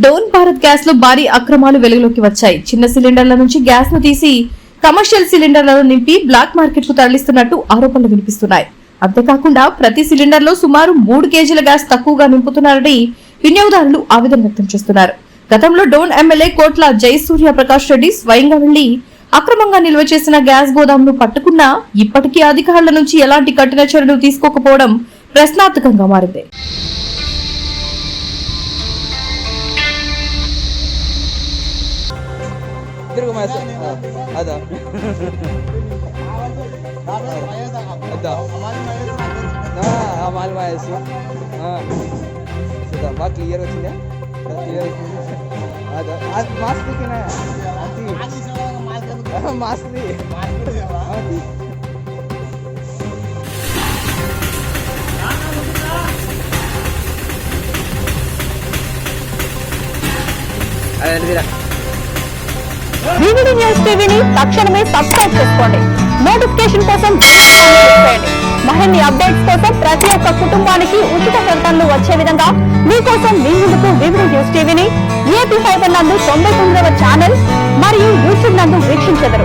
Dhone Bharat gas లో భారీ అక్రమాలు వెలుగులోకి వచ్చాయి. చిన్న సిలిండర్ల నుంచి గ్యాస్ ను తీసి కమర్షియల్ సిలిండర్లను నింపి బ్లాక్ మార్కెట్ కు తరలిస్తున్నట్టు ఆరోపణలు వినిపిస్తున్నాయి. అంతేకాకుండా ప్రతి సిలిండర్ లో సుమారు 3 కేజీల గ్యాస్ తక్కువగా నింపుతున్నారని వినియోగదారులు ఆవేదన వ్యక్తం చేస్తున్నారు. గతంలో డోన్ ఎమ్మెల్యే కోట్ల జయసూర్య ప్రకాష్ రెడ్డి స్వయంగా వెళ్లి అక్రమంగా నిల్వ చేసిన గ్యాస్ గోదాంను పట్టుకున్నా ఇప్పటికీ అధికారుల నుంచి ఎలాంటి కఠిన చర్యలు తీసుకోకపోవడం ప్రశ్నార్థకంగా మారింది. क्लियर వచ్చిందా मास्क వివిడి న్యూస్ టీవీని తక్షణమే సబ్స్క్రైబ్ చేసుకోండి. నోటిఫికేషన్ కోసం మరిన్ని అప్డేట్స్ కోసం ప్రతి ఒక్క కుటుంబానికి ఉచిత ప్రకటనలు వచ్చే విధంగా మీకోసం మీ ముందుకు వివిడి న్యూస్ టీవీని ఏపీ ఫైబర్ నందు 99వ ఛానల్ మరియు యూట్యూబ్ నందు వీక్షించెదరు.